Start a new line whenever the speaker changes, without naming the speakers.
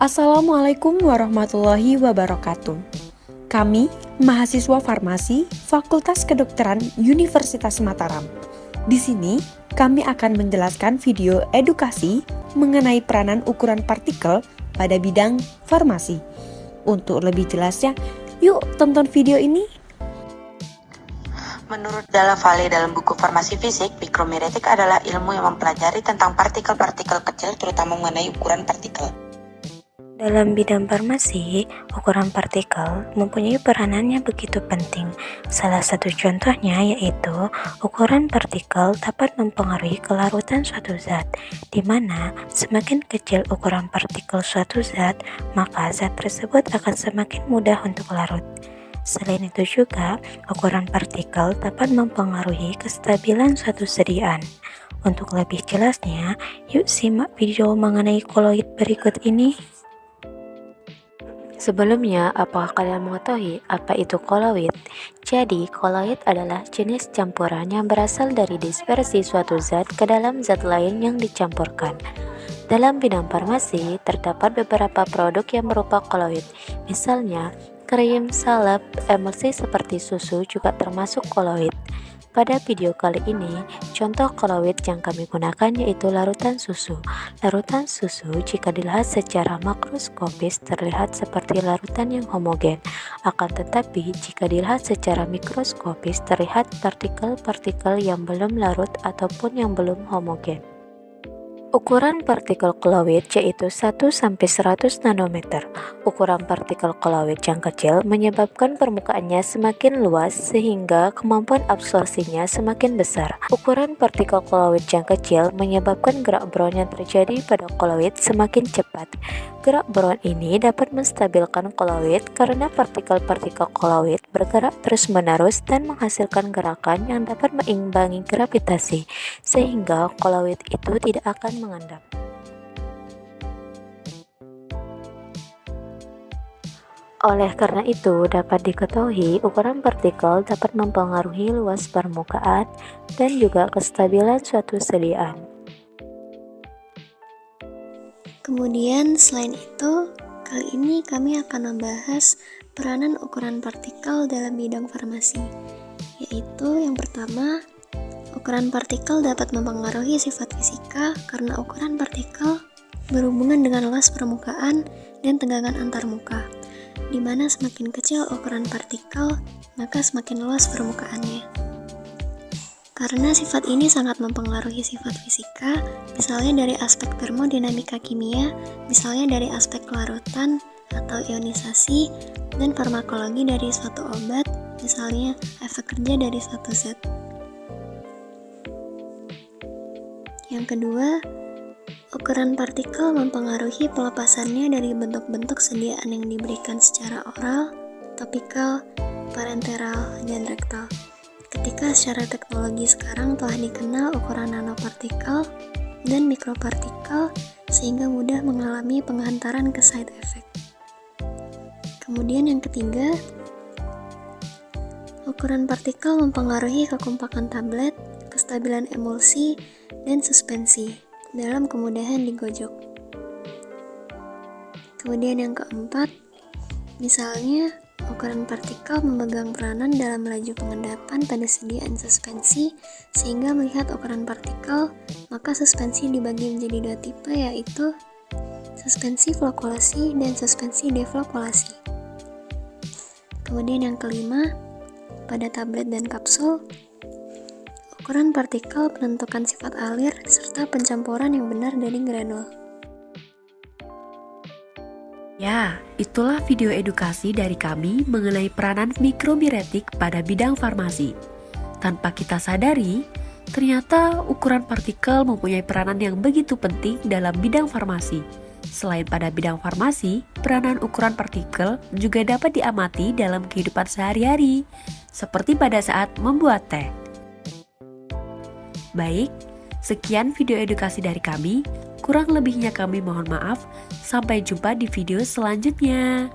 Assalamualaikum warahmatullahi wabarakatuh. Kami, mahasiswa farmasi Fakultas Kedokteran Universitas Mataram. Di sini, kami akan menjelaskan video edukasi mengenai peranan ukuran partikel pada bidang farmasi. Untuk lebih jelasnya, yuk tonton video ini.
Menurut Dalla Valle dalam buku Farmasi Fisik, mikromiretik adalah ilmu yang mempelajari tentang partikel-partikel kecil, terutama mengenai ukuran partikel.
Dalam bidang farmasi, ukuran partikel mempunyai peranan yang begitu penting. Salah satu contohnya yaitu ukuran partikel dapat mempengaruhi kelarutan suatu zat, di mana semakin kecil ukuran partikel suatu zat, maka zat tersebut akan semakin mudah untuk larut. Selain itu juga, ukuran partikel dapat mempengaruhi kestabilan suatu sediaan. Untuk lebih jelasnya, yuk simak video mengenai koloid berikut ini. Sebelumnya, apakah kalian mengetahui apa itu koloid? Jadi, koloid adalah jenis campuran yang berasal dari dispersi suatu zat ke dalam zat lain yang dicampurkan. Dalam bidang farmasi, terdapat beberapa produk yang berupa koloid. Misalnya, krim, salep, emulsi seperti susu juga termasuk koloid. Pada video kali ini, contoh koloid yang kami gunakan yaitu larutan susu. Larutan susu jika dilihat secara makroskopis terlihat seperti larutan yang homogen. Akan tetapi, jika dilihat secara mikroskopis terlihat partikel-partikel yang belum larut ataupun yang belum homogen. Ukuran partikel koloid yaitu 1-100 nanometer. Ukuran partikel koloid yang kecil menyebabkan permukaannya semakin luas sehingga kemampuan absorpsinya semakin besar. Ukuran partikel koloid yang kecil menyebabkan gerak Brown yang terjadi pada koloid semakin cepat. Gerak Brown ini dapat menstabilkan koloid karena partikel-partikel koloid bergerak terus-menerus dan menghasilkan gerakan yang dapat mengimbangi gravitasi, sehingga koloid itu tidak akan mengendap. Oleh karena itu, dapat diketahui ukuran partikel dapat mempengaruhi luas permukaan dan juga kestabilan suatu sediaan.
Kemudian selain itu, kali ini kami akan membahas peranan ukuran partikel dalam bidang farmasi, yaitu yang pertama, ukuran partikel dapat mempengaruhi sifat fisika karena ukuran partikel berhubungan dengan luas permukaan dan tegangan antarmuka, di mana semakin kecil ukuran partikel, maka semakin luas permukaannya. Karena sifat ini sangat mempengaruhi sifat fisika, misalnya dari aspek termodinamika kimia, misalnya dari aspek kelarutan atau ionisasi, dan farmakologi dari suatu obat, misalnya efek kerja dari suatu zat. Yang kedua, ukuran partikel mempengaruhi pelepasannya dari bentuk-bentuk sediaan yang diberikan secara oral, topikal, parenteral, dan rektal. Ketika secara teknologi sekarang telah dikenal ukuran nanopartikel dan mikropartikel sehingga mudah mengalami penghantaran ke side effect. Kemudian yang ketiga, ukuran partikel mempengaruhi kekompakan tablet, kestabilan emulsi, dan suspensi dalam kemudahan digojok. Kemudian yang keempat, misalnya ukuran partikel memegang peranan dalam laju pengendapan pada sediaan suspensi, sehingga melihat ukuran partikel, maka suspensi dibagi menjadi dua tipe, yaitu suspensi flokulasi dan suspensi deflokulasi. Kemudian yang kelima, pada tablet dan kapsul, ukuran partikel menentukan sifat alir serta pencampuran yang benar dari granul.
Ya, itulah video edukasi dari kami mengenai peranan mikromiretik pada bidang farmasi. Tanpa kita sadari, ternyata ukuran partikel mempunyai peranan yang begitu penting dalam bidang farmasi. Selain pada bidang farmasi, peranan ukuran partikel juga dapat diamati dalam kehidupan sehari-hari, seperti pada saat membuat teh. Baik, sekian video edukasi dari kami. Kurang lebihnya kami mohon maaf. Sampai jumpa di video selanjutnya.